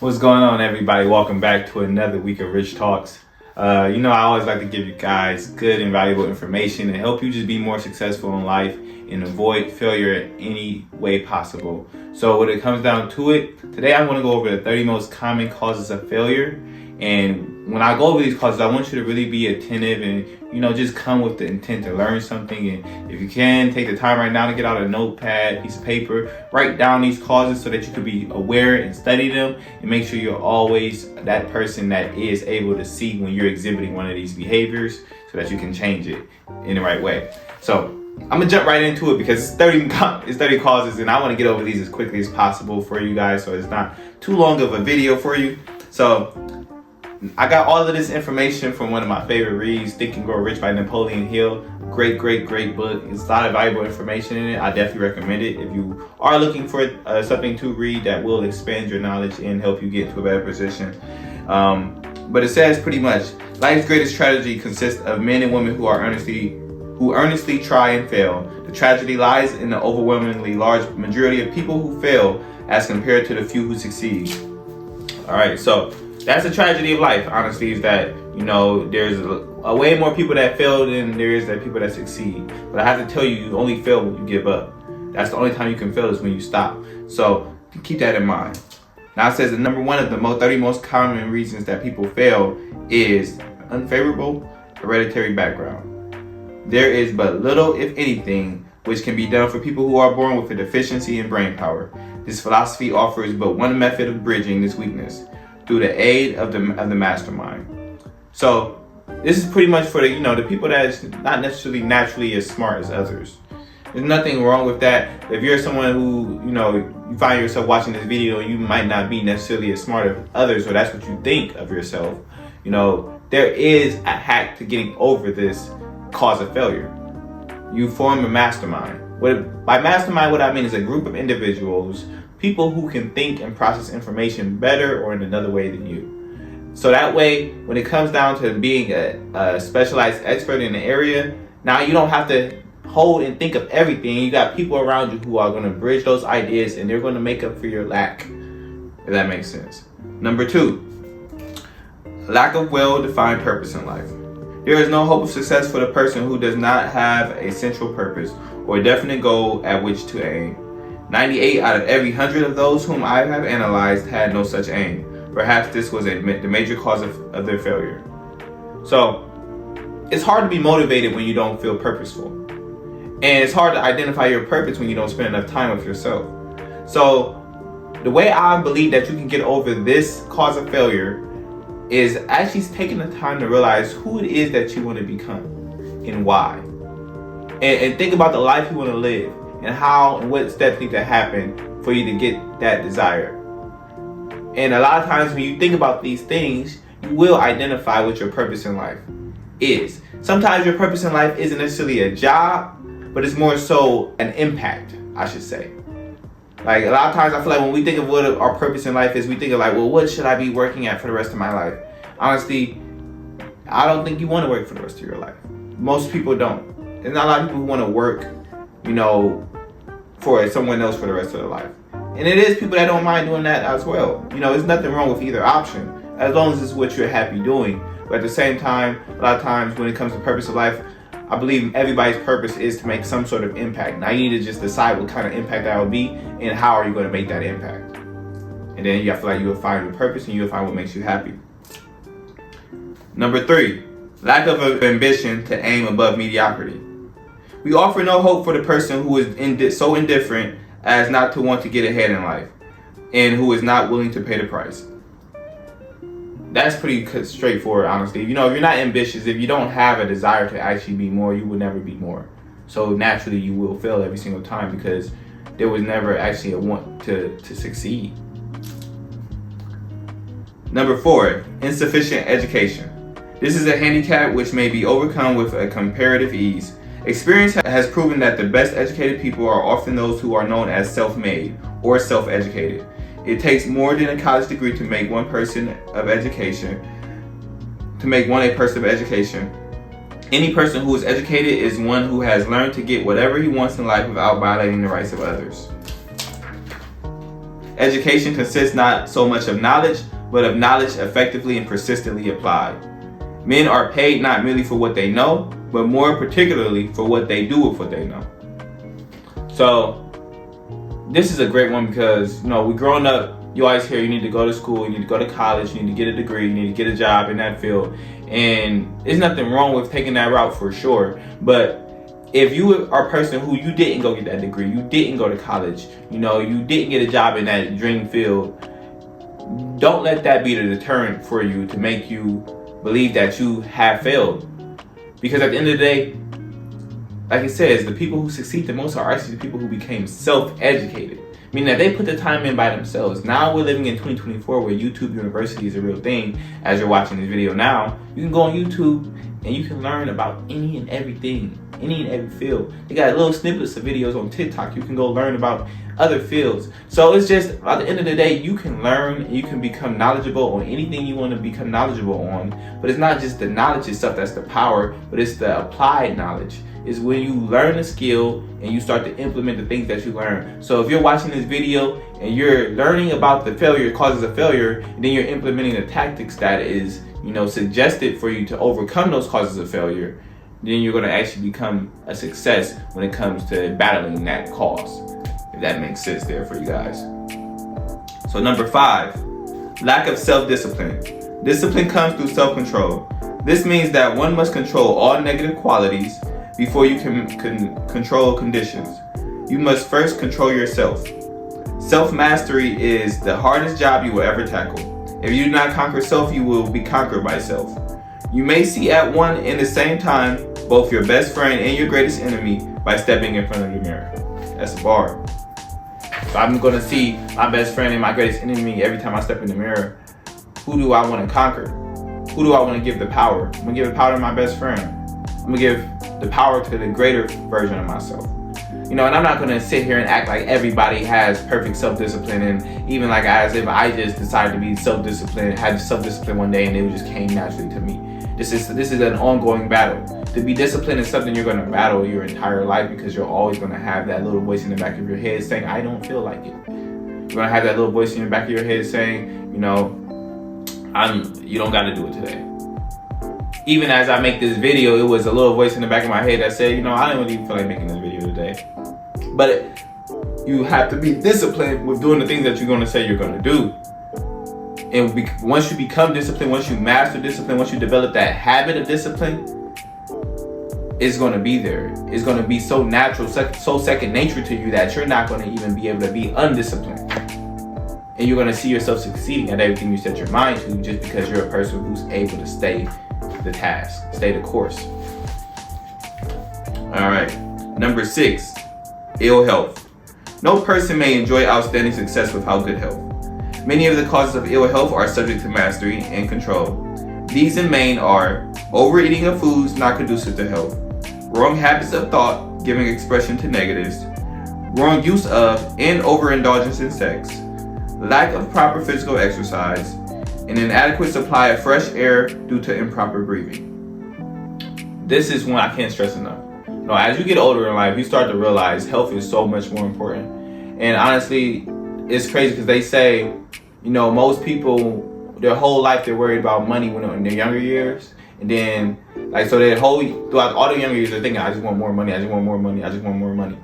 What's going on, everybody? Welcome back to another week of Rich Talks. I always like to give you guys good and valuable information and help you just be more successful in life and avoid failure in any way possible. So when it comes down to it, today I'm going to go over the 30 most common causes of failure. And when I go over these causes, I want you to really be attentive and, just come with the intent to learn something. And if you can, take the time right now to get out a notepad, piece of paper, write down these causes so that you could be aware and study them and make sure you're always that person that is able to see when you're exhibiting one of these behaviors so that you can change it in the right way. So I'm gonna jump right into it because it's 30 causes and I want to get over these as quickly as possible for you guys so it's not too long of a video for you. So I got all of this information from one of my favorite reads, Think and Grow Rich by Napoleon Hill. Great book. It's a lot of valuable information in it. I definitely recommend it if you are looking for something to read that will expand your knowledge and help you get to a better position. But it says pretty much, life's greatest tragedy consists of men and women who earnestly try and fail. The tragedy lies in the overwhelmingly large majority of people who fail as compared to the few who succeed. All right, so that's the tragedy of life, honestly, is that, there's a way more people that fail than there is that people that succeed. But I have to tell you, you only fail when you give up. That's the only time you can fail is when you stop. So keep that in mind. Now it says that number one of the 30 most common reasons that people fail is unfavorable hereditary background. There is but little, if anything, which can be done for people who are born with a deficiency in brain power. This philosophy offers but one method of bridging this weakness, through the aid of the mastermind. So this is pretty much for the people that is not necessarily naturally as smart as others. There's nothing wrong with that. If you're someone who you find yourself watching this video, you might not be necessarily as smart as others, or that's what you think of yourself. There is a hack to getting over this cause of failure. You form a mastermind. By mastermind, what I mean is a group of individuals, people who can think and process information better or in another way than you. So that way, when it comes down to being a specialized expert in the area, now you don't have to hold and think of everything. You got people around you who are going to bridge those ideas and they're going to make up for your lack, if that makes sense. Number two, lack of well-defined purpose in life. There is no hope of success for the person who does not have a central purpose or a definite goal at which to aim. 98 out of every 100 of those whom I have analyzed had no such aim. Perhaps this was the major cause of their failure. So, it's hard to be motivated when you don't feel purposeful. And it's hard to identify your purpose when you don't spend enough time with yourself. So, the way I believe that you can get over this cause of failure is actually taking the time to realize who it is that you want to become and why. And think about the life you want to live. And how and what steps need to happen for you to get that desire. And a lot of times when you think about these things, you will identify what your purpose in life is. Sometimes your purpose in life isn't necessarily a job, but it's more so an impact, I should say. Like a lot of times I feel like when we think of what our purpose in life is, we think of like, well, what should I be working at for the rest of my life? Honestly, I don't think you want to work for the rest of your life. Most people don't. There's not a lot of people who want to work for someone else for the rest of their life. And it is people that don't mind doing that as well. There's nothing wrong with either option, as long as it's what you're happy doing. But at the same time, a lot of times when it comes to purpose of life, I believe everybody's purpose is to make some sort of impact. Now you need to just decide what kind of impact that will be and how are you going to make that impact. And then you feel like you will find your purpose and you will find what makes you happy. Number three, lack of ambition to aim above mediocrity. We offer no hope for the person who is so indifferent as not to want to get ahead in life and who is not willing to pay the price. That's pretty straightforward, honestly. If you're not ambitious, if you don't have a desire to actually be more, you will never be more. So naturally, you will fail every single time because there was never actually a want to succeed. Number four, insufficient education. This is a handicap which may be overcome with a comparative ease. Experience has proven that the best educated people are often those who are known as self-made or self-educated. It takes more than a college degree to make one a person of education. Any person who is educated is one who has learned to get whatever he wants in life without violating the rights of others. Education consists not so much of knowledge, but of knowledge effectively and persistently applied. Men are paid not merely for what they know, but more particularly for what they do with what they know. So this is a great one because, we growing up, you always hear you need to go to school, you need to go to college, you need to get a degree, you need to get a job in that field. And there's nothing wrong with taking that route for sure. But if you are a person who you didn't go get that degree, you didn't go to college, you didn't get a job in that dream field, don't let that be the deterrent for you to make you believe that you have failed. Because at the end of the day, like it says, the people who succeed the most are actually the people who became self-educated. Meaning that they put the time in by themselves. Now we're living in 2024 where YouTube University is a real thing. As you're watching this video now, you can go on YouTube and you can learn about any and everything, any and every field. They got little snippets of videos on TikTok. You can go learn about other fields. So it's just, at the end of the day, you can learn and you can become knowledgeable on anything you want to become knowledgeable on. But it's not just the knowledge itself that's the power, but it's the applied knowledge. Is when you learn a skill and you start to implement the things that you learn. So if you're watching this video and you're learning about the failure, causes of failure, and then you're implementing the tactics that is, suggested for you to overcome those causes of failure, then you're going to actually become a success when it comes to battling that cause. If that makes sense there for you guys. So number 5, lack of self-discipline. Discipline comes through self-control. This means that one must control all negative qualities before you can control conditions. You must first control yourself. Self-mastery is the hardest job you will ever tackle. If you do not conquer self, you will be conquered by self. You may see at one and the same time both your best friend and your greatest enemy by stepping in front of the mirror. That's a bar. So I'm going to see my best friend and my greatest enemy every time I step in the mirror. Who do I want to conquer? Who do I want to give the power? I'm going to give the power to my best friend. I'm going to give the power to the greater version of myself. And I'm not going to sit here and act like everybody has perfect self-discipline, and even like as if I just decided to be self-disciplined, had self-discipline one day and it just came naturally to me. This is an ongoing battle. To be disciplined is something you're going to battle your entire life, because you're always going to have that little voice in the back of your head saying, I don't feel like it. You're going to have that little voice in the back of your head saying, you don't got to do it today. Even as I make this video, it was a little voice in the back of my head that said, I don't even feel like making this video today. But you have to be disciplined with doing the things that you're going to say you're going to do. And once you become disciplined, once you master discipline, once you develop that habit of discipline, it's going to be there. It's going to be so natural, so second nature to you that you're not going to even be able to be undisciplined. And you're going to see yourself succeeding at everything you set your mind to, just because you're a person who's able to stay the task, stay the course. All right, number 6, ill health. No person may enjoy outstanding success without good health. Many of the causes of ill health are subject to mastery and control. These in main are overeating of foods not conducive to health, wrong habits of thought giving expression to negatives, wrong use of and overindulgence in sex, lack of proper physical exercise, an inadequate supply of fresh air due to improper breathing. This is one I can't stress enough. As you get older in life, you start to realize health is so much more important. And honestly, it's crazy because they say, most people, their whole life, they're worried about money when in their younger years. And then, throughout all the younger years, they're thinking, I just want more money, I just want more money, I just want more money.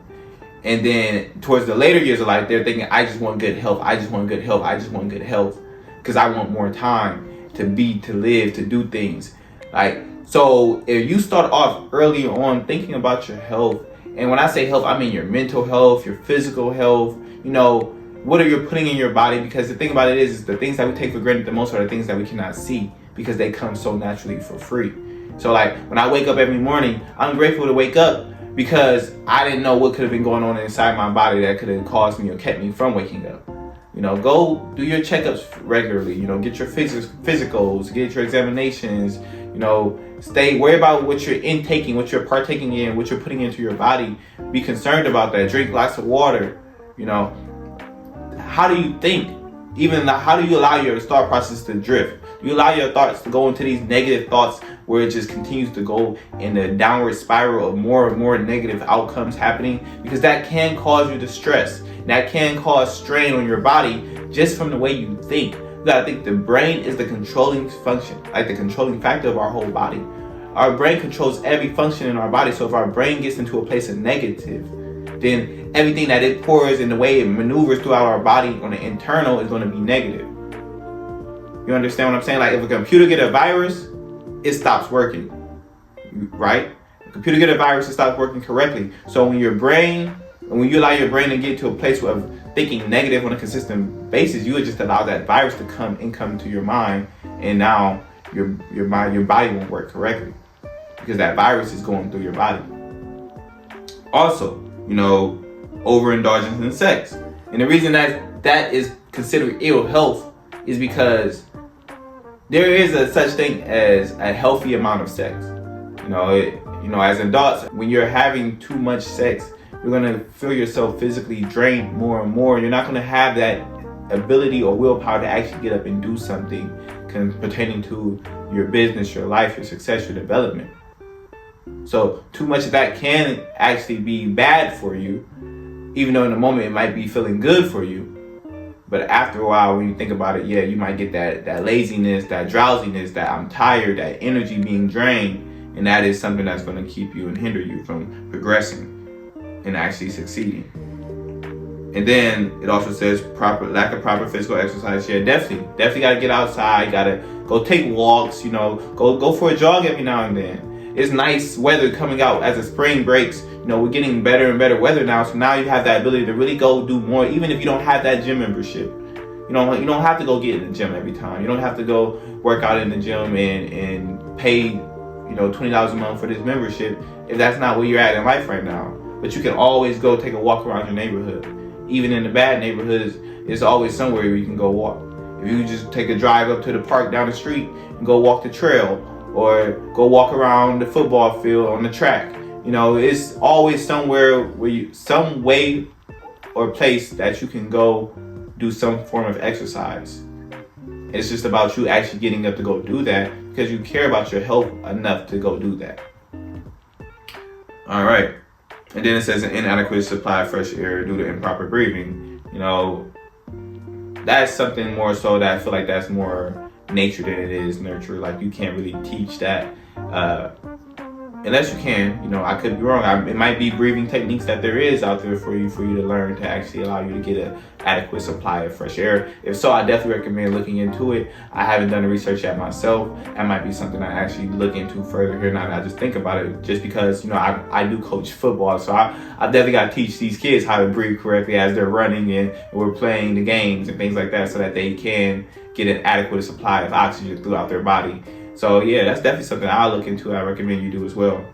And then towards the later years of life, they're thinking, I just want good health, I just want good health, I just want good health. Because I want more time to live, to do things. So if you start off early on thinking about your health, and when I say health, I mean your mental health, your physical health, what are you putting in your body? Because the thing about it is the things that we take for granted the most are the things that we cannot see, because they come so naturally for free. So when I wake up every morning, I'm grateful to wake up, because I didn't know what could have been going on inside my body that could have caused me or kept me from waking up. Go do your checkups regularly, get your physicals, get your examinations, worry about what you're intaking, what you're partaking in, what you're putting into your body. Be concerned about that. Drink lots of water. How do you think? How do you allow your thought process to drift? Do you allow your thoughts to go into these negative thoughts where it just continues to go in a downward spiral of more and more negative outcomes happening? Because that can cause you distress. That can cause strain on your body, just from the way you think. You gotta think the brain is the controlling function, like the controlling factor of our whole body. Our brain controls every function in our body. So if our brain gets into a place of negative, then everything that it pours and the way it maneuvers throughout our body on the internal is going to be negative. You understand what I'm saying? Like if a computer get a virus, it stops working, right? A computer get a virus, it stops working correctly. So when you allow your brain to get to a place of thinking negative on a consistent basis, you would just allow that virus to come to your mind, and now your body won't work correctly because that virus is going through your body. Also, overindulgence in sex. And the reason that is considered ill health is because there is a such thing as a healthy amount of sex. As adults, when you're having too much sex, you're gonna feel yourself physically drained more and more. You're not gonna have that ability or willpower to actually get up and do something pertaining to your business, your life, your success, your development. So too much of that can actually be bad for you, even though in the moment it might be feeling good for you. But after a while, when you think about it, you might get that laziness, that drowsiness, that I'm tired, that energy being drained. And that is something that's going to keep you and hinder you from progressing and actually succeeding. And then it also says lack of proper physical exercise. Yeah, definitely got to get outside. Got to go take walks, go for a jog every now and then. It's nice weather coming out as the spring breaks. We're getting better and better weather now. So now you have that ability to really go do more, even if you don't have that gym membership. You don't have to go get in the gym every time. You don't have to go work out in the gym and pay, $20 a month for this membership if that's not where you're at in life right now. But you can always go take a walk around your neighborhood. Even in the bad neighborhoods, there's always somewhere where you can go walk. If you just take a drive up to the park down the street and go walk the trail, or go walk around the football field on the track, it's always somewhere some way or place that you can go do some form of exercise. It's just about you actually getting up to go do that because you care about your health enough to go do that. All right. And then it says an inadequate supply of fresh air due to improper breathing. That's something more so that I feel like that's more nature than it is nurture. Like you can't really teach that unless you can. I could be wrong. It might be breathing techniques that there is out there for you to learn to actually allow you to get an adequate supply of fresh air. If so, I definitely recommend looking into it. I haven't done the research yet myself. That might be something I actually look into further here now that I just think about it, just because I do coach football, so I definitely got to teach these kids how to breathe correctly as they're running and we're playing the games and things like that, so that they can get an adequate supply of oxygen throughout their body. So that's definitely something I'll look into. I recommend you do as well.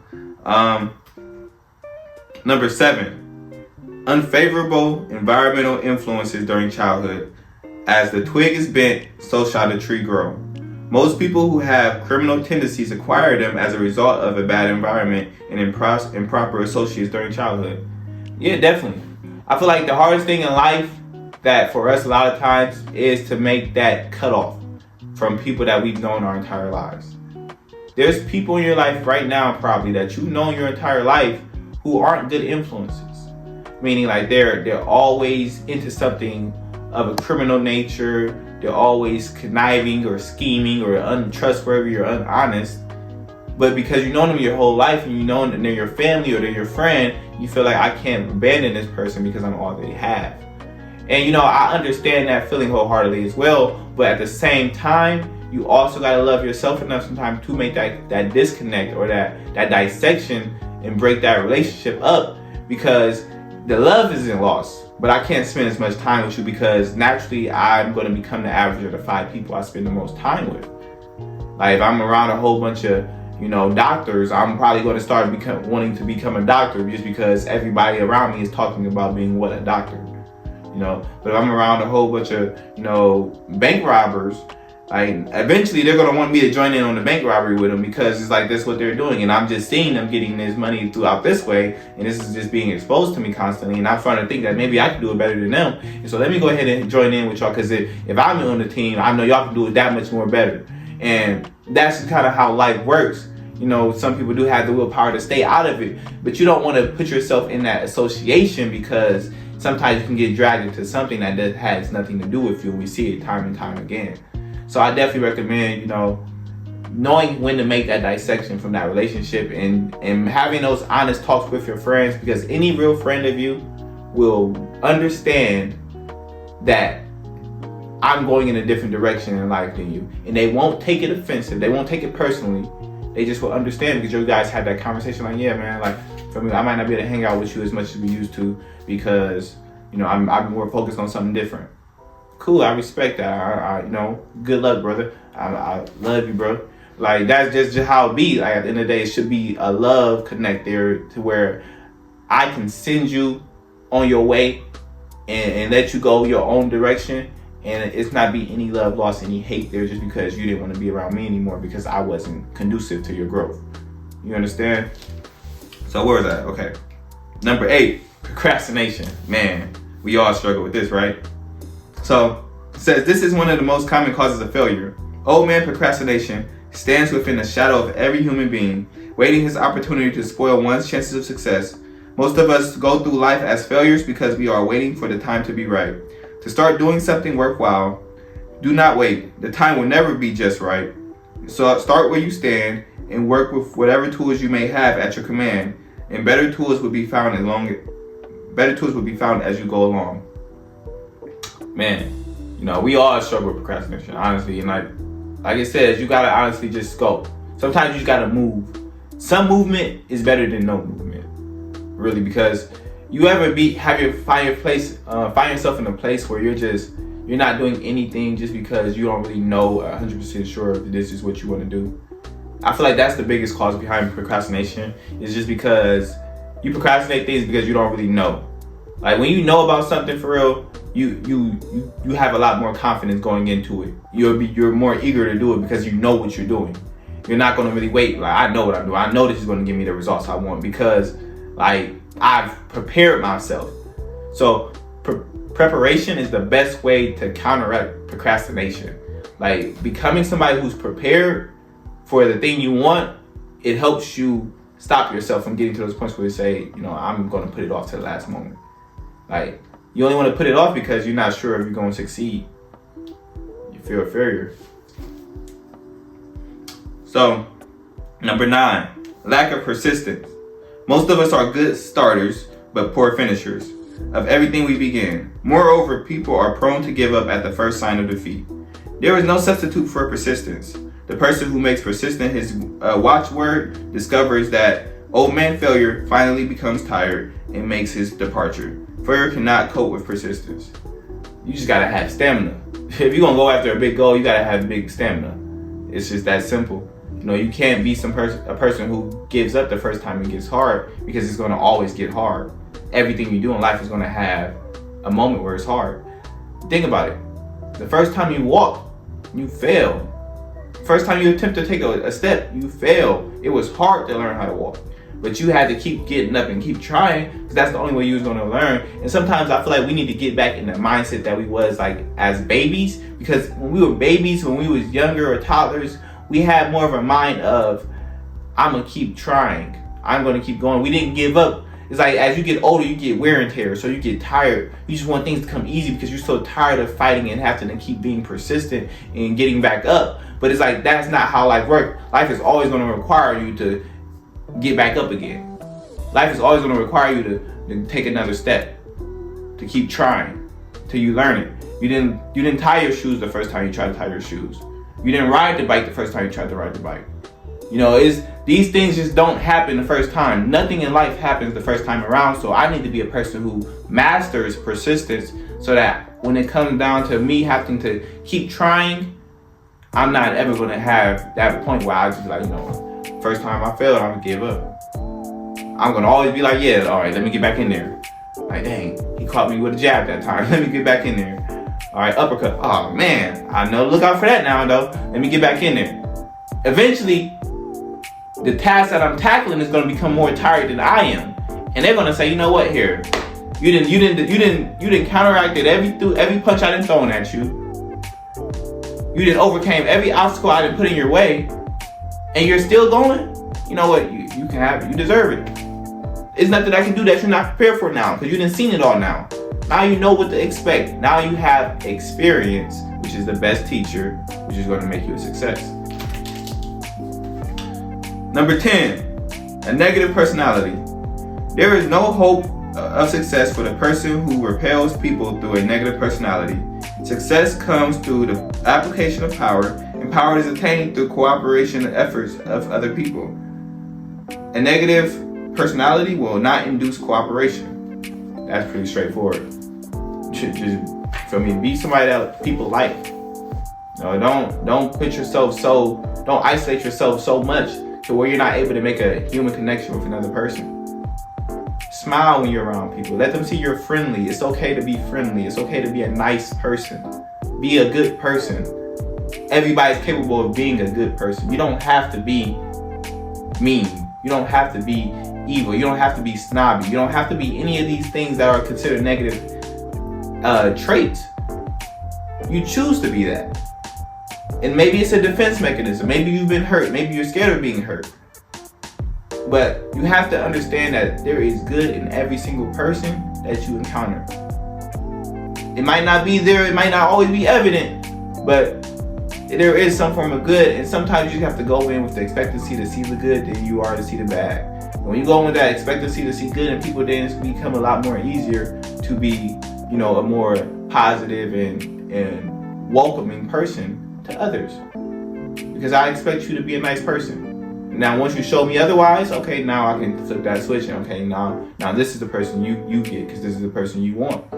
Number 7, unfavorable environmental influences during childhood. As the twig is bent, so shall the tree grow. Most people who have criminal tendencies acquire them as a result of a bad environment and improper associates during childhood. Yeah, definitely. I feel like the hardest thing in life that for us a lot of times is to make that cutoff from people that we've known our entire lives. There's people in your life right now probably that you've known your entire life who aren't good influences. Meaning like they're always into something of a criminal nature. They're always conniving or scheming or untrustworthy or honest. But because you've known them your whole life and you know that they're your family or they're your friend, you feel like I can't abandon this person because I'm all they have. And I understand that feeling wholeheartedly as well, but at the same time, you also gotta love yourself enough sometimes to make that disconnect or that dissection and break that relationship up, because the love isn't lost, but I can't spend as much time with you because naturally I'm gonna become the average of the 5 people I spend the most time with. Like if I'm around a whole bunch of doctors, I'm probably going to start wanting to become a doctor just because everybody around me is talking about being a doctor. But if I'm around a whole bunch of, bank robbers, like eventually they're going to want me to join in on the bank robbery with them because it's like that's what they're doing. And I'm just seeing them getting this money throughout this way. And this is just being exposed to me constantly. And I'm starting to think that maybe I can do it better than them. And so let me go ahead and join in with y'all, because if I'm on the team, I know y'all can do it that much more better. And that's kind of how life works. Some people do have the willpower to stay out of it, but you don't want to put yourself in that association because sometimes you can get dragged into something that has nothing to do with you. And we see it time and time again. So I definitely recommend, knowing when to make that dissection from that relationship and having those honest talks with your friends, because any real friend of you will understand that I'm going in a different direction in life than you. And they won't take it offensive. They won't take it personally. They just will understand because you guys had that conversation like, yeah, man, like for me, I might not be able to hang out with you as much as we used to because, I'm more focused on something different. Cool, I respect that. I good luck, brother. I love you, bro. Like, that's just how it be. Like, at the end of the day, it should be a love connect there to where I can send you on your way and let you go your own direction. And it's not be any love lost, any hate there just because you didn't want to be around me anymore because I wasn't conducive to your growth. You understand? So where was that? Okay. Number 8, procrastination. Man, we all struggle with this, right? So it says this is one of the most common causes of failure. Old man procrastination stands within the shadow of every human being, waiting his opportunity to spoil one's chances of success. Most of us go through life as failures because we are waiting for the time to be right. To start doing something worthwhile, do not wait. The time will never be just right. So start where you stand and work with whatever tools you may have at your command, and better tools will be found as you go along. Man, we all struggle with procrastination, honestly. And like it says, you gotta honestly just go. Sometimes you just gotta move. Some movement is better than no movement, really, because you ever find yourself in a place where you're not doing anything just because you don't really know 100% sure if this is what you want to do. I feel like that's the biggest cause behind procrastination, is just because you procrastinate things because you don't really know. Like, when you know about something for real, you have a lot more confidence going into it. You're more eager to do it because you know what you're doing. You're not going to really wait. Like, I know what I'm doing. I know this is going to give me the results I want because, like, I've prepared myself. So preparation is the best way to counteract procrastination. Like, becoming somebody who's prepared for the thing you want, it helps you stop yourself from getting to those points where you say, I'm going to put it off to the last moment. Like, you only want to put it off because you're not sure if you're going to succeed. You feel a failure. So, number 9, lack of persistence. Most of us are good starters, but poor finishers of everything we begin. Moreover, people are prone to give up at the first sign of defeat. There is no substitute for persistence. The person who makes persistent his watchword discovers that old man failure finally becomes tired and makes his departure. Failure cannot cope with persistence. You just gotta have stamina. If you're gonna go after a big goal, you gotta have big stamina. It's just that simple. You can't be a person who gives up the first time it gets hard, because it's gonna always get hard. Everything you do in life is gonna have a moment where it's hard. Think about it. The first time you walk, you fail. First time you attempt to take a step, you fail. It was hard to learn how to walk, but you had to keep getting up and keep trying, because that's the only way you was going to learn. And sometimes I feel like we need to get back in the mindset that we was like as babies, because when we were babies, when we was younger or toddlers, we had more of a mind of, I'm going to keep trying. I'm going to keep going. We didn't give up. It's like as you get older, you get wear and tear, so you get tired. You just want things to come easy because you're so tired of fighting and having to keep being persistent and getting back up. But it's like, that's not how life works. Life is always going to require you to get back up again. Life is always going to require you to take another step, to keep trying till you learn it. You didn't tie your shoes the first time you tried to tie your shoes. You didn't ride the bike the first time you tried to ride the bike. These things just don't happen the first time. Nothing in life happens the first time around. So I need to be a person who masters persistence, so that when it comes down to me having to keep trying, I'm not ever going to have that point where I just first time I fail, I'm going to give up. I'm going to always be like, yeah, all right, let me get back in there. Like, dang, he caught me with a jab that time. Let me get back in there. All right, uppercut. Oh, man, I know. Look out for that now, though. Let me get back in there. Eventually, the task that I'm tackling is going to become more tired than I am. And they're going to say, you know what, here, you didn't counteracted every punch I done thrown at you. You didn't overcame every obstacle I didn't put in your way, and you're still going. You know what? You can have it. You deserve it. It's nothing I can do that you're not prepared for now, because you didn't seen it all now. Now you know what to expect. Now you have experience, which is the best teacher, which is going to make you a success. Number 10, a negative personality. There is no hope of success for the person who repels people through a negative personality. Success comes through the application of power, and power is attained through cooperation and efforts of other people. A negative personality will not induce cooperation. That's pretty straightforward. Just for me, be somebody that people like. Don't put yourself don't isolate yourself so much to where you're not able to make a human connection with another person. Smile when you're around people. Let them see you're friendly. It's okay to be friendly. It's okay to be a nice person. Be a good person. Everybody's capable of being a good person. You don't have to be mean. You don't have to be evil. You don't have to be snobby. You don't have to be any of these things that are considered negative traits. You choose to be that. And maybe it's a defense mechanism. Maybe you've been hurt. Maybe you're scared of being hurt. But you have to understand that there is good in every single person that you encounter. It might not be there, it might not always be evident, but there is some form of good, and sometimes you have to go in with the expectancy to see the good than you are to see the bad. When you go in with that expectancy to see good in people, then it's become a lot more easier to be, a more positive and welcoming person to others. Because I expect you to be a nice person. Now, once you show me otherwise, okay, now I can flip that switch, and okay, now this is the person you get, because this is the person you want.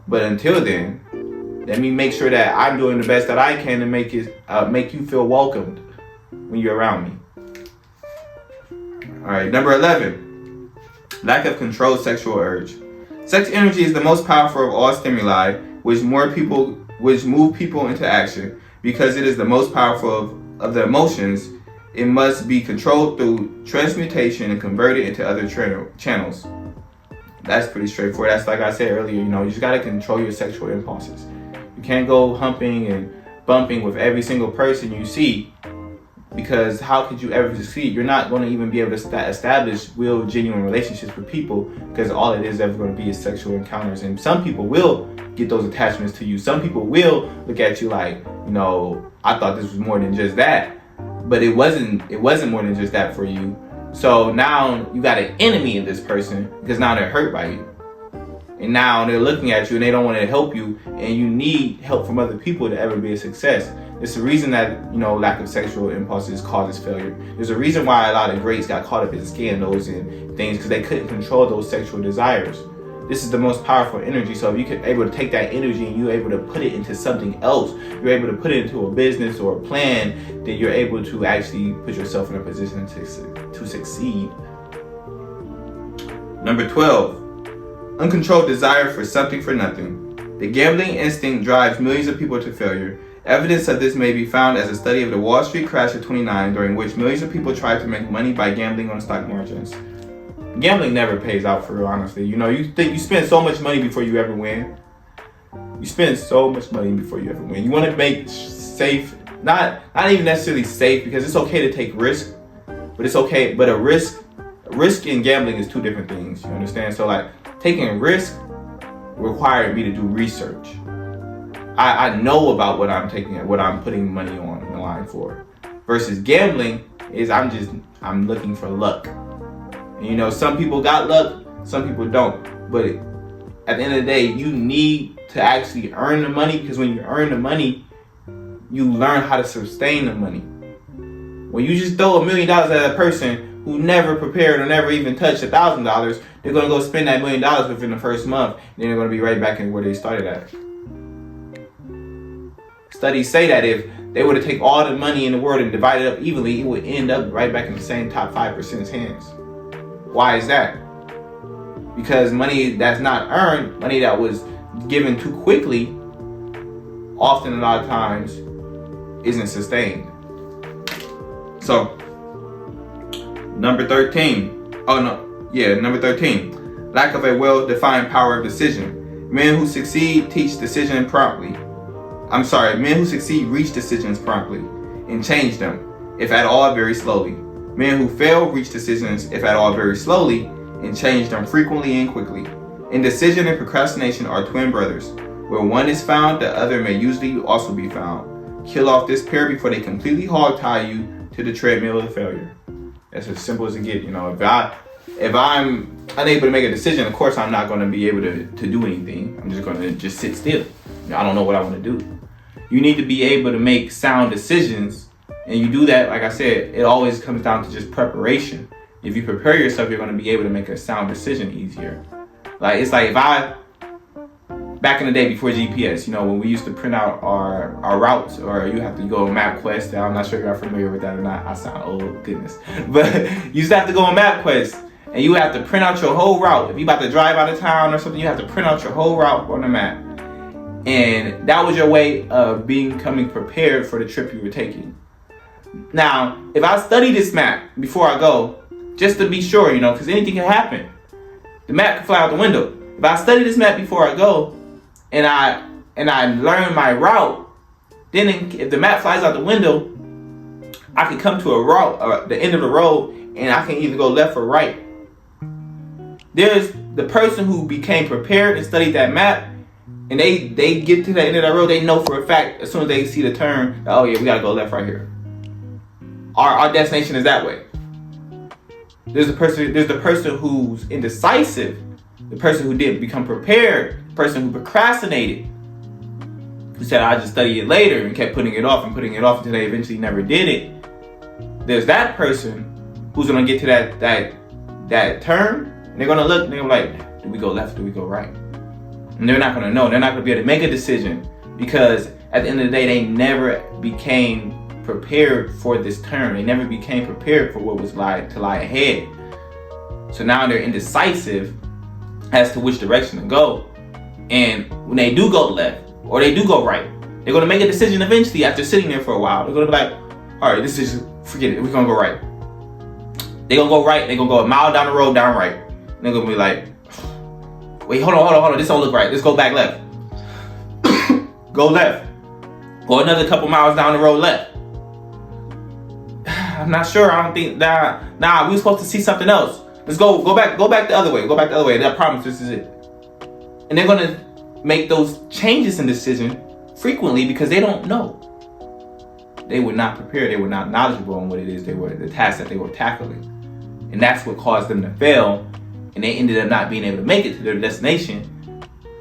But until then, let me make sure that I'm doing the best that I can to make you feel welcomed when you're around me. All right, number 11, lack of controlled sexual urge. Sex energy is the most powerful of all stimuli, which move people into action. Because it is the most powerful of the emotions, it must be controlled through transmutation and converted into other channels. That's pretty straightforward. That's like I said earlier, you just got to control your sexual impulses. You can't go humping and bumping with every single person you see, because how could you ever succeed? You're not going to even be able to establish real, genuine relationships with people, because all it is ever going to be is sexual encounters. And some people will get those attachments to you. Some people will look at you like, I thought this was more than just that, but it wasn't more than just that for you. So now you got an enemy in this person, because now they're hurt by you. And now they're looking at you and they don't want to help you, and you need help from other people to ever be a success. It's the reason that, lack of sexual impulses causes failure. There's a reason why a lot of greats got caught up in scandals and things, because they couldn't control those sexual desires. This is the most powerful energy. So if you can able to take that energy and you're able to put it into something else, you're able to put it into a business or a plan, then you're able to actually put yourself in a position to succeed. Number 12, uncontrolled desire for something for nothing. The gambling instinct drives millions of people to failure. Evidence of this may be found as a study of the Wall Street crash of '29, during which millions of people tried to make money by gambling on stock margins. Gambling never pays out, for real, honestly. You think you spend so much money before you ever win. You spend so much money before you ever win. You want to make safe, not even necessarily safe, because it's okay to take risk, but it's okay. But a risk and gambling is two different things. You understand? So like taking risk required me to do research. I know about what I'm putting money on the line for. Versus gambling is I'm looking for luck. And some people got luck, some people don't. But at the end of the day, you need to actually earn the money, because when you earn the money, you learn how to sustain the money. When you just throw $1 million at a person who never prepared or never even touched $1,000, they're going to go spend that $1 million within the first month, and then they're going to be right back in where they started at. Studies say that if they were to take all the money in the world and divide it up evenly, it would end up right back in the same top 5%'s hands. Why is that? Because money that's not earned, money that was given too quickly, often a lot of times isn't sustained. So, number 13. Number 13. Lack of a well-defined power of decision. Men who succeed reach decisions promptly and change them, if at all, very slowly. Men who fail reach decisions, if at all, very slowly, and change them frequently and quickly. Indecision and procrastination are twin brothers. Where one is found, the other may usually also be found. Kill off this pair before they completely hog-tie you to the treadmill of failure. That's as simple as it gets. If I'm unable to make a decision, of course I'm not going to be able to do anything. I'm just going to just sit still. I don't know what I want to do. You need to be able to make sound decisions, and you do that, like I said, it always comes down to just preparation. If you prepare yourself, you're going to be able to make a sound decision easier. It's like back in the day before GPS, when we used to print out our routes, or you have to go on MapQuest. I'm not sure if you're familiar with that or not. I sound old, goodness. But you used to have to go on MapQuest, and you have to print out your whole route. If you're about to drive out of town or something, you have to print out your whole route on the map. And that was your way of becoming prepared for the trip you were taking. Now, if I study this map before I go, just to be sure, because anything can happen. The map can fly out the window. If I study this map before I go, and I learn my route, then if the map flies out the window, I can come to a route, the end of the road, and I can either go left or right. There's the person who became prepared and studied that map, and they get to the end of that road, they know for a fact, as soon as they see the turn, oh yeah, we gotta go left right here. Our destination is that way. There's the person who's indecisive, the person who didn't become prepared, the person who procrastinated, who said, I'll just study it later, and kept putting it off until they eventually never did it. There's that person who's gonna get to that turn, and they're gonna look, and they're like, do we go left, do we go right? And they're not gonna know. They're not gonna be able to make a decision, because at the end of the day, they never became prepared for this turn. They never became prepared for what was to lie ahead. So now they're indecisive as to which direction to go. And when they do go left or they do go right, they're gonna make a decision eventually after sitting there for a while. They're gonna be like, all right, forget it. We're gonna go right. They're gonna go right. They're gonna go a mile down the road, down right. And they're gonna be like, wait, hold on. This don't look right. Let's go back left. Go left. Go another couple miles down the road left. I'm not sure. I don't think we were supposed to see something else. Let's go back the other way. Go back the other way. I promise this is it. And they're gonna make those changes in decision frequently because they don't know. They were not prepared. They were not knowledgeable on what it is the task that they were tackling. And that's what caused them to fail. And they ended up not being able to make it to their destination.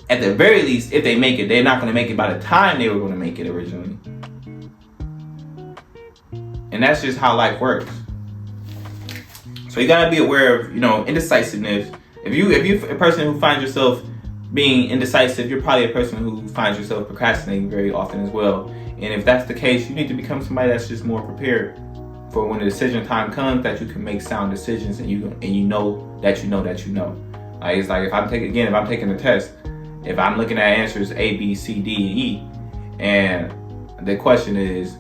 At the very least, if they make it, they're not going to make it by the time they were going to make it originally. And that's just how life works. So you got to be aware of, indecisiveness. If you're a person who finds yourself being indecisive, you're probably a person who finds yourself procrastinating very often as well. And if that's the case, you need to become somebody that's just more prepared for when the decision time comes, that you can make sound decisions and you know that you know. Like it's like if I'm taking a test, if I'm looking at answers A, B, C, D, and E, and the question is,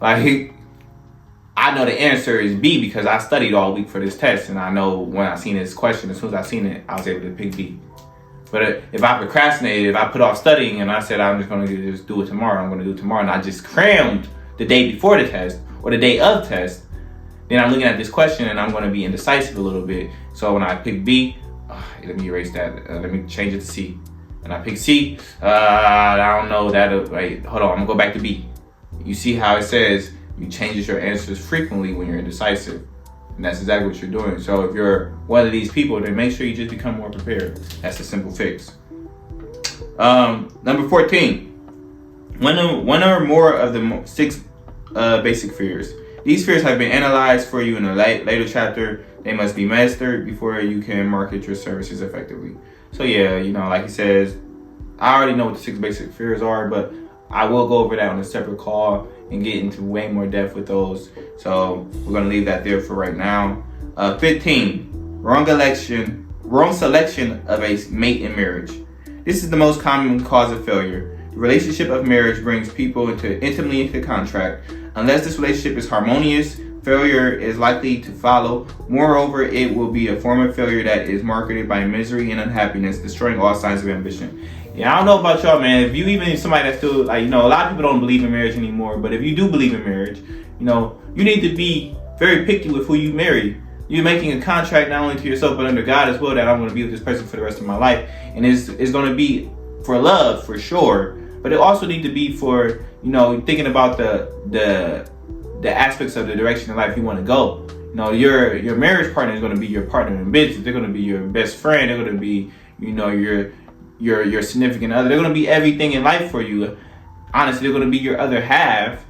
like I know the answer is B because I studied all week for this test, and I know when I seen this question, as soon as I seen it, I was able to pick B. But if I procrastinated, if I put off studying and I said I'm just going to just do it tomorrow, I'm going to do it tomorrow, and I just crammed the day before the test or the day of test, then I'm looking at this question and I'm going to be indecisive a little bit. So when I pick B, let me erase that. Let me change it to C. And I pick C. I don't know that. Wait, hold on. I'm going to go back to B. You see how it says you changes your answers frequently when you're indecisive. And that's exactly what you're doing. So if you're one of these people, then make sure you just become more prepared. That's a simple fix. Number 14. One or more of the 6 basic fears. These fears have been analyzed for you in a later chapter. They must be mastered before you can market your services effectively. So yeah, like he says, I already know what the 6 basic fears are, but I will go over that on a separate call and get into way more depth with those. So we're going to leave that there for right now. 15, wrong selection of a mate in marriage. This is the most common cause of failure. The relationship of marriage brings people intimately into contract. Unless this relationship is harmonious, failure is likely to follow. Moreover, it will be a form of failure that is marketed by misery and unhappiness, destroying all signs of ambition. Yeah, I don't know about y'all, man. If you even somebody that's still a lot of people don't believe in marriage anymore, but if you do believe in marriage, you need to be very picky with who you marry. You're making a contract not only to yourself but under God as well, that I'm going to be with this person for the rest of my life, and it's going to be for love for sure, but it also need to be for, you know, thinking about the aspects of the direction in life you want to go. You know, your marriage partner is going to be your partner in business. They're going to be your best friend. They're going to be, you know, your significant other. They're going to be everything in life for you. Honestly, they're going to be your other half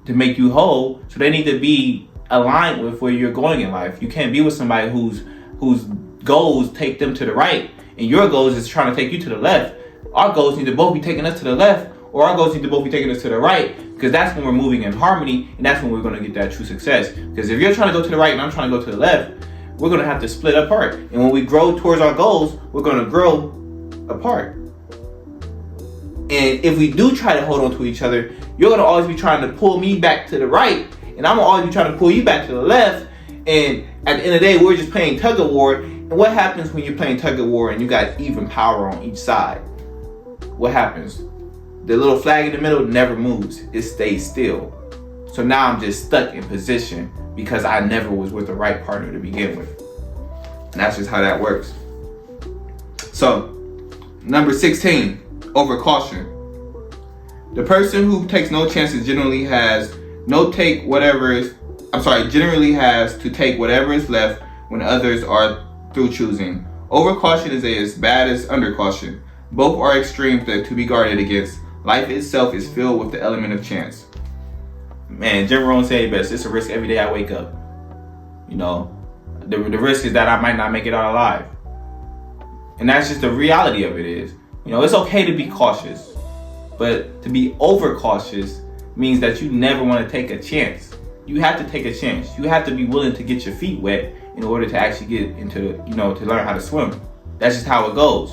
to make you whole. So they need to be aligned with where you're going in life. You can't be with somebody whose goals take them to the right, and your goals is trying to take you to the left. Our goals need to both be taking us to the left, or our goals need to both be taking us to the right, because that's when we're moving in harmony, and that's when we're going to get that true success. Because if you're trying to go to the right and I'm trying to go to the left, we're going to have to split apart. And when we grow towards our goals, we're going to grow apart. And if we do try to hold on to each other, you're going to always be trying to pull me back to the right, and I'm going to always be trying to pull you back to the left. And at the end of the day, we're just playing tug of war. And what happens when you're playing tug of war and you got even power on each side? What happens? The little flag in the middle never moves. It stays still. So now I'm just stuck in position because I never was with the right partner to begin with. And that's just how that works. So, number 16, over caution. The person who takes no chances generally has to take whatever is left when others are through choosing. Over caution is as bad as under caution. Both are extremes to be guarded against. Life itself is filled with the element of chance. Man, Jim Rohn said it best. It's a risk every day I wake up. You know, the risk is that I might not make it out alive. And that's just the reality of it is. You know, it's okay to be cautious. But to be overcautious means that you never want to take a chance. You have to take a chance. You have to be willing to get your feet wet in order to actually get into, you know, to learn how to swim. That's just how it goes.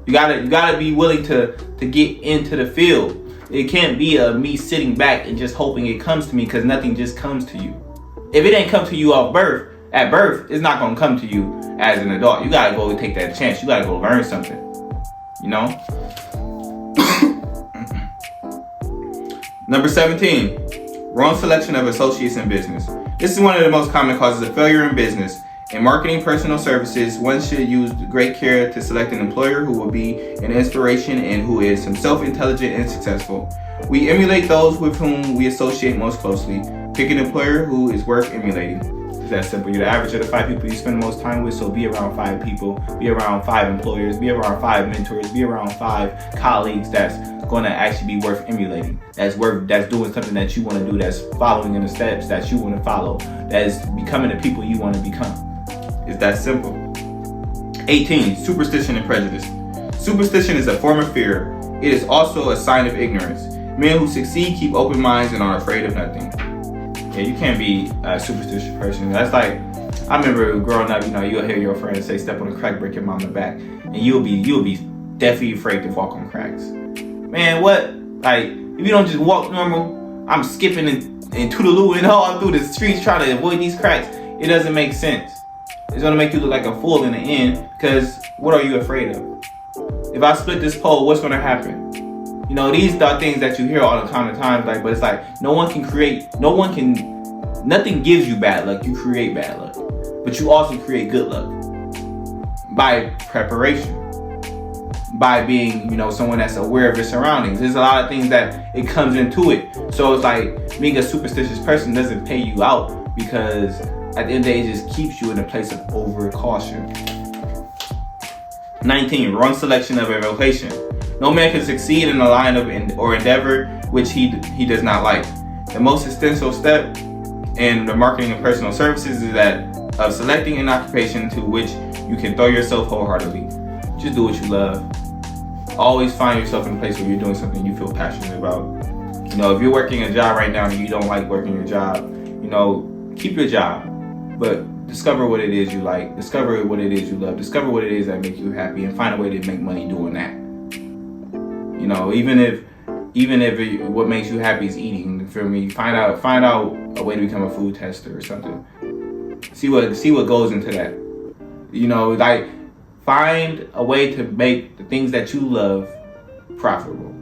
You gotta be willing to get into the field. It can't be me sitting back and just hoping it comes to me, because nothing just comes to you. If it ain't come to you at birth, it's not gonna come to you as an adult. You gotta go take that chance. You gotta go learn something. You know? Number 17, wrong selection of associates in business. This is one of the most common causes of failure in business. In marketing personal services, one should use great care to select an employer who will be an inspiration and who is himself intelligent and successful. We emulate those with whom we associate most closely. Pick an employer who is worth emulating. It's that simple. You're the average of the 5 people you spend the most time with, so be around 5 people, be around 5 employers, be around 5 mentors, be around 5 colleagues that's going to actually be worth emulating. That's doing something that you want to do, that's following in the steps that you want to follow, that's becoming the people you want to become. It's that simple. 18, superstition and prejudice. Superstition is a form of fear. It is also a sign of ignorance. Men who succeed keep open minds and are afraid of nothing. Yeah, you can't be a superstitious person. That's like, I remember growing up, you know, you'll hear your friends say, step on a crack, break your mom in the back. And you'll be definitely afraid to walk on cracks. Man, what? Like, if you don't just walk normal, I'm skipping and toodaloo and all through the streets trying to avoid these cracks. It doesn't make sense. It's going to make you look like a fool in the end, because what are you afraid of? If I split this pole, what's going to happen? You know, these are things that you hear all the time, like, but it's like, nothing gives you bad luck. You create bad luck. But you also create good luck by preparation, by being, you know, someone that's aware of your surroundings. There's a lot of things that it comes into it. So it's like, being a superstitious person doesn't pay you out, because at the end of the day, it just keeps you in a place of over caution. 19, wrong selection of a vocation. No man can succeed in a line of or endeavor which he does not like. The most essential step in the marketing of personal services is that of selecting an occupation to which you can throw yourself wholeheartedly. Just do what you love. Always find yourself in a place where you're doing something you feel passionate about. You know, if you're working a job right now and you don't like working your job, you know, keep your job. But discover what it is you like. Discover what it is you love. Discover what it is that makes you happy, and find a way to make money doing that. You know, even if what makes you happy is eating, you feel me? Find out a way to become a food tester or something. See what goes into that. You know, like, find a way to make the things that you love profitable.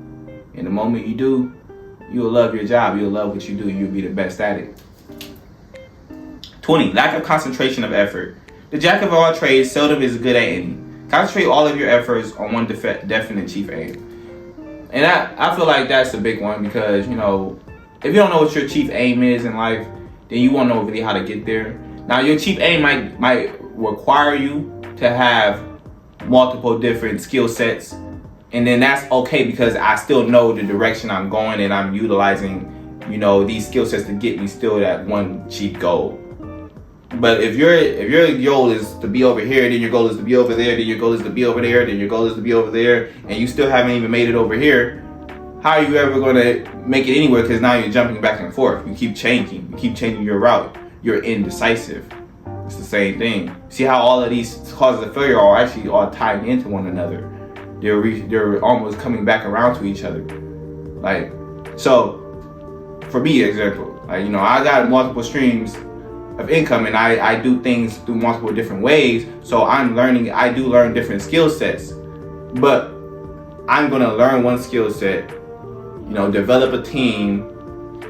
And the moment you do, you'll love your job. You'll love what you do. You'll be the best at it. 20. Lack of concentration of effort. The jack of all trades seldom is good at any. Concentrate all of your efforts on one definite chief aim. And I feel like that's a big one because, you know, if you don't know what your chief aim is in life, then you won't know really how to get there. Now, your chief aim might require you to have multiple different skill sets, and then that's okay because I still know the direction I'm going and I'm utilizing, you know, these skill sets to get me still that one chief goal. But if your goal is to be over here, then your goal is to be over there, then your goal is to be over there, then your goal is to be over there, and you still haven't even made it over here, how are you ever going to make it anywhere? Because now you're jumping back and forth. You keep changing your route. You're indecisive. It's the same thing. See how all of these causes of failure are actually all tied into one another. They're almost coming back around to each other. Like, so for me, example, like, you know, I got multiple streams of income and I do things through multiple different ways. So I do learn different skill sets, but I'm going to learn one skill set, you know, develop a team,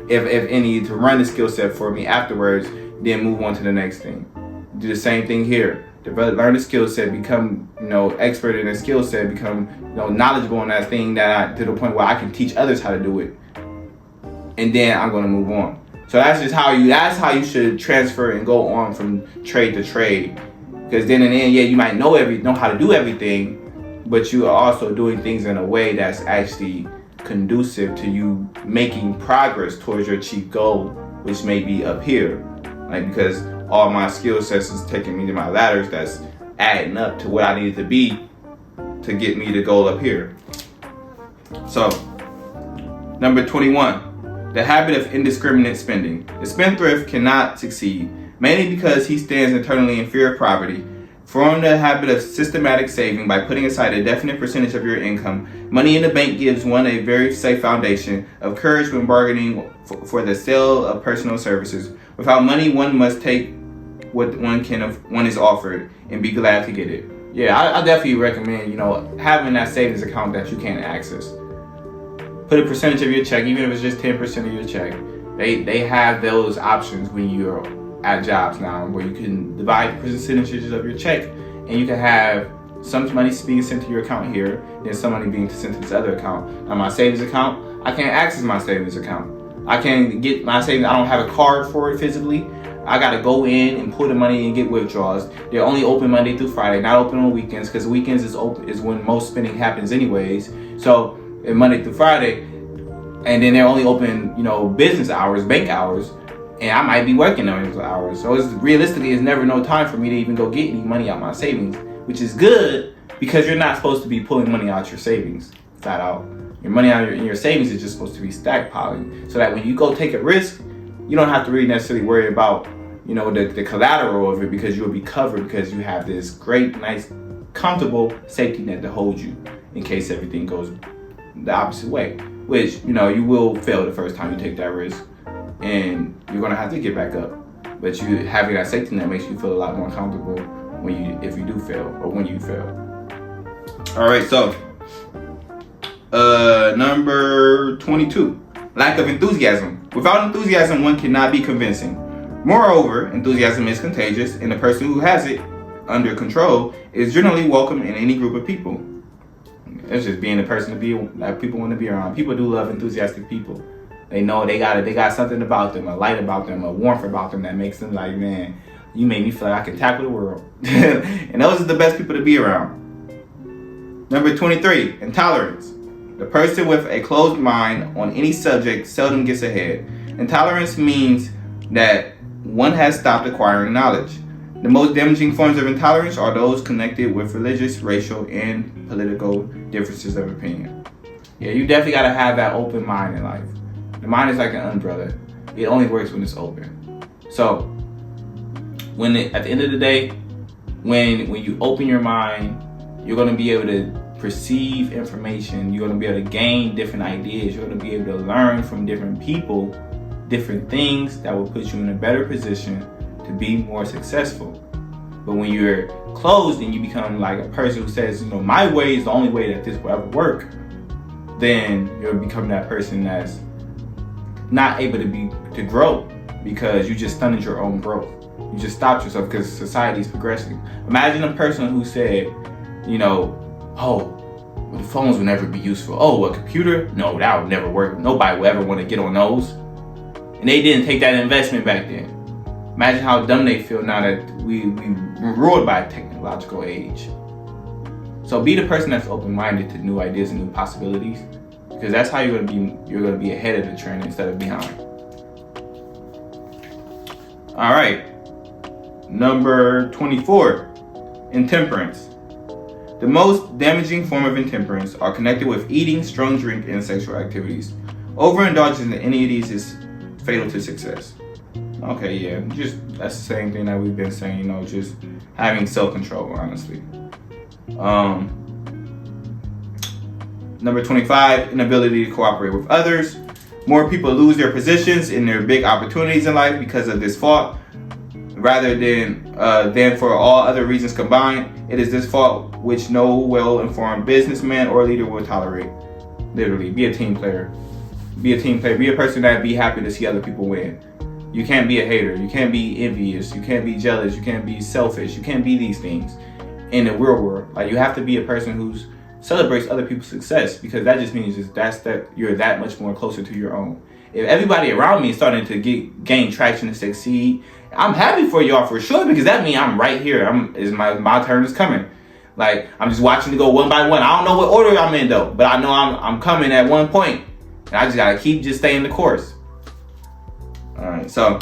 if any, to run the skill set for me afterwards, then move on to the next thing. Do the same thing here. Learn the skill set, become, you know, expert in a skill set, become, you know, knowledgeable in that thing to the point where I can teach others how to do it. And then I'm going to move on. So that's how you should transfer and go on from trade to trade. Because then in the end, yeah, you might know how to do everything, but you are also doing things in a way that's actually conducive to you making progress towards your chief goal, which may be up here. Like, because all my skill sets is taking me to my ladders that's adding up to what I need to be to get me to goal up here. So, number 21, the habit of indiscriminate spending. The spendthrift cannot succeed, mainly because he stands internally in fear of poverty. Form the habit of systematic saving by putting aside a definite percentage of your income. Money in the bank gives one a very safe foundation of courage when bargaining for the sale of personal services. Without money, one must take what one is offered and be glad to get it. Yeah, I definitely recommend, you know, having that savings account that you can't access. Put a percentage of your check, even if it's just 10% of your check. They have those options when you're at jobs now, where you can divide percentages of your check, and you can have some money being sent to your account here, then some money being sent to this other account. Now, my savings account, I can't access my savings account. I can't get my savings. I don't have a card for it physically. I gotta go in and pull the money and get withdrawals. They're only open Monday through Friday, not open on weekends, because weekends is when most spending happens anyways. So Monday through Friday, and then they're only open, you know, business hours, bank hours, and I might be working on those hours. So realistically, it's never no time for me to even go get any money out my savings, which is good because you're not supposed to be pulling money out your savings flat out. Your money out in your savings is just supposed to be stockpiling, so that when you go take a risk, you don't have to really necessarily worry about, you know, the collateral of it, because you'll be covered because you have this great, nice, comfortable safety net to hold you in case everything goes the opposite way, which, you know, you will fail the first time you take that risk and you're going to have to get back up. But you having that safety net makes you feel a lot more comfortable if you do fail or when you fail. All right, so number 22, lack of enthusiasm. Without enthusiasm, one cannot be convincing. Moreover, enthusiasm is contagious, and the person who has it under control is generally welcome in any group of people. It's just being the person that people want to be around. People do love enthusiastic people. They know they got something about them, a light about them, a warmth about them that makes them like, man, you make me feel like I can tackle the world. And those are the best people to be around. Number 23, intolerance. The person with a closed mind on any subject seldom gets ahead. Intolerance means that one has stopped acquiring knowledge. The most damaging forms of intolerance are those connected with religious, racial, and political differences of opinion. Yeah, you definitely got to have that open mind in life. The mind is like an umbrella. It only works when it's open. So, at the end of the day, when you open your mind, you're going to be able to perceive information. You're going to be able to gain different ideas. You're going to be able to learn from different people, different things that will put you in a better position to be more successful. But when you're closed and you become like a person who says, you know, my way is the only way that this will ever work, then you'll become that person that's not able to grow because you just stunted your own growth. You just stopped yourself because society's progressing. Imagine a person who said, oh, well, the phones will never be useful. Oh, a computer? No, that would never work. Nobody will ever want to get on those. And they didn't take that investment back then. Imagine how dumb they feel now that we're ruled by a technological age. So be the person that's open-minded to new ideas and new possibilities, because that's how you're gonna be ahead of the trend instead of behind. All right, number 24, intemperance. The most damaging form of intemperance are connected with eating, strong drink, and sexual activities. Overindulgence in any of these is fatal to success. Okay, yeah, that's the same thing that we've been saying, just having self-control, honestly. Number 25, inability to cooperate with others. More people lose their positions in their big opportunities in life because of this fault, rather than for all other reasons combined. It is this fault which no well-informed businessman or leader will tolerate. Literally, be a team player. Be a team player. Be a person that be happy to see other people win. You can't be a hater. You can't be envious. You can't be jealous. You can't be selfish. You can't be these things in the real world. Like, you have to be a person who celebrates other people's success, because that just means that you're that much more closer to your own. If everybody around me is starting to gain traction and succeed, I'm happy for y'all for sure, because that means I'm right here. My turn is coming. Like, I'm just watching to go one by one. I don't know what order I'm in though, but I know I'm coming at one point, and I just gotta keep staying the course. All right, so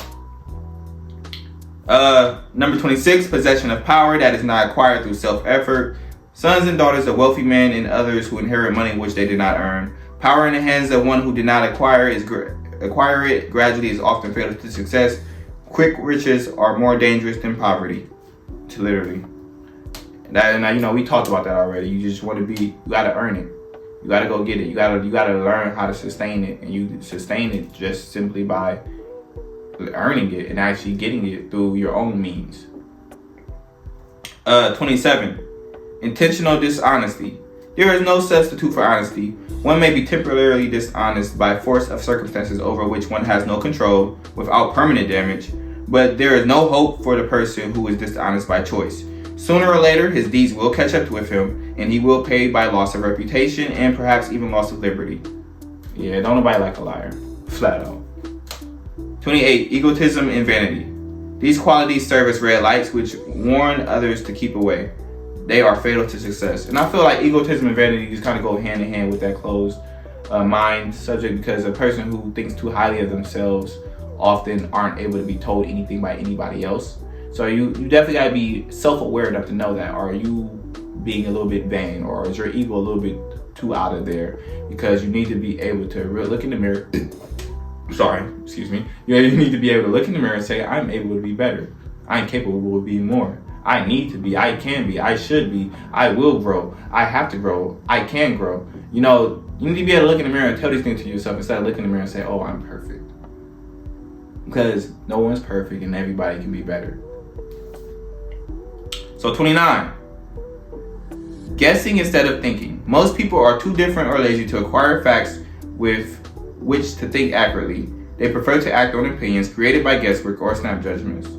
number 26, possession of power that is not acquired through self-effort. Sons and daughters of wealthy men and others who inherit money which they did not earn. Power in the hands of one who did not acquire it gradually is often fatal to success. Quick riches are more dangerous than poverty. Literally. And we talked about that already. You just want to you gotta earn it. You gotta go get it. You gotta learn how to sustain it, and you sustain it just simply by earning it and actually getting it through your own means. 27. Intentional dishonesty. There is no substitute for honesty. One may be temporarily dishonest by force of circumstances over which one has no control without permanent damage, but there is no hope for the person who is dishonest by choice. Sooner or later, his deeds will catch up with him, and he will pay by loss of reputation and perhaps even loss of liberty. Yeah, don't nobody like a liar. Flat out. 28. Egotism and vanity. These qualities serve as red lights which warn others to keep away. They are fatal to success. And I feel like egotism and vanity just kind of go hand in hand with that closed mind subject, because a person who thinks too highly of themselves often aren't able to be told anything by anybody else. So you definitely got to be self-aware enough to know that. Are you being a little bit vain, or is your ego a little bit too out of there? Because you need to be able to really look in the mirror. You need to be able to look in the mirror and say, I'm able to be better. I'm capable of being more. I need to be, I can be, I should be, I will grow, I have to grow, I can grow. You need to be able to look in the mirror and tell these things to yourself instead of looking in the mirror and say, oh, I'm perfect. Because no one's perfect and everybody can be better. So 29, guessing instead of thinking. Most people are too different or lazy to acquire facts with which to think accurately. They prefer to act on opinions created by guesswork or snap judgments.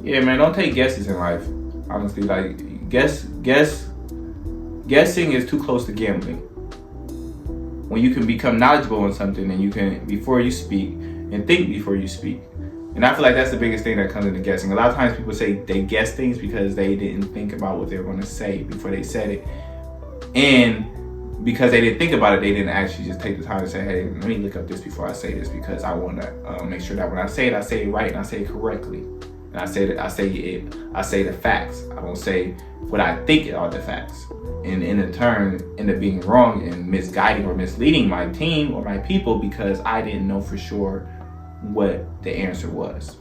Yeah, man, don't take guesses in life. Honestly, like, guessing is too close to gambling. When you can become knowledgeable on something, and you can, before you speak, and think before you speak. And I feel like that's the biggest thing that comes into guessing. A lot of times people say they guess things because they didn't think about what they were going to say before they said it. And because they didn't think about it, they didn't actually just take the time to say, hey, let me look up this before I say this, because I want to make sure that when I say it right and I say it correctly. And I say the facts. I don't say what I think are the facts. And in turn, end up being wrong and misguiding or misleading my team or my people because I didn't know for sure what the answer was.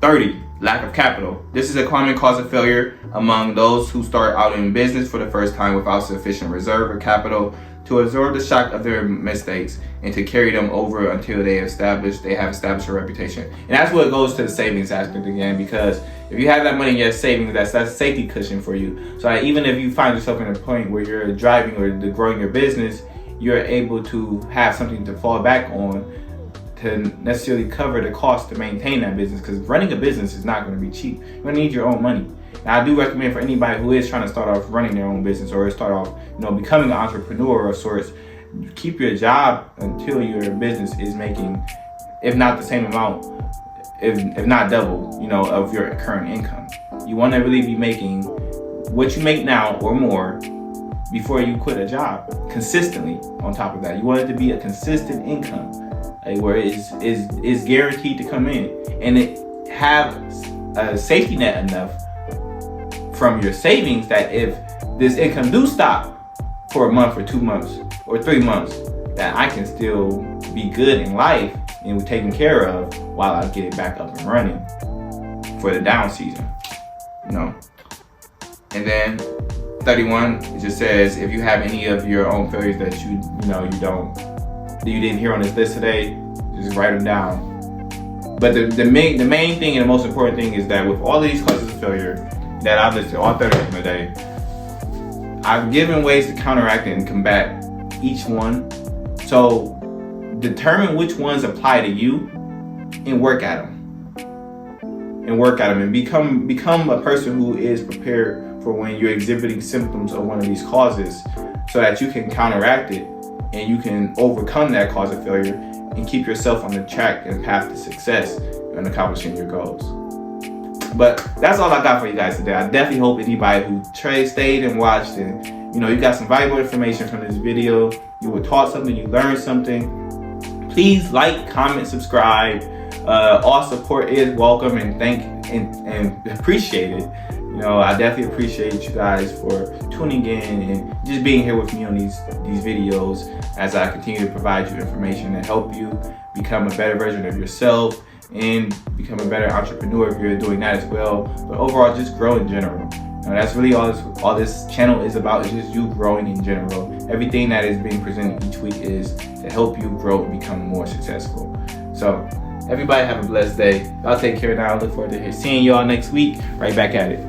30, lack of capital. This is a common cause of failure among those who start out in business for the first time without sufficient reserve or capital to absorb the shock of their mistakes and to carry them over until they have established a reputation. And that's what goes to the savings aspect again, because if you have that money in your savings, that's a safety cushion for you. So that even if you find yourself in a point where you're driving or growing your business, you're able to have something to fall back on to necessarily cover the cost to maintain that business, because running a business is not going to be cheap. You're going to need your own money. Now, I do recommend for anybody who is trying to start off running their own business or start off, becoming an entrepreneur of sorts, keep your job until your business is making, if not the same amount, if not double, of your current income. You want to really be making what you make now or more before you quit a job consistently. On top of that, you want it to be a consistent income, where it is guaranteed to come in, and it have a safety net enough from your savings that if this income do stop for a month or 2 months or 3 months, that I can still be good in life and be taken care of while I get it back up and running for the down season. And then 31, it just says, if you have any of your own failures that you didn't hear on this list today, just write them down. But the main thing and the most important thing is that with all of these causes of failure that I've listed, all 30 of them today, I've given ways to counteract and combat each one. So determine which ones apply to you and work at them. And become a person who is prepared for when you're exhibiting symptoms of one of these causes, so that you can counteract it and you can overcome that cause of failure and keep yourself on the track and path to success and accomplishing your goals. But that's all I got for you guys today. I definitely hope anybody who stayed and watched and you got some valuable information from this video. You were taught something, you learned something. Please like, comment, subscribe. All support is welcome and appreciated. I definitely appreciate you guys for tuning in and just being here with me on these videos as I continue to provide you information to help you become a better version of yourself and become a better entrepreneur if you're doing that as well. But overall, just grow in general. That's really all this channel is about, is just you growing in general. Everything that is being presented each week is to help you grow and become more successful. So everybody have a blessed day. Y'all take care now. I look forward to seeing y'all next week. Right back at it.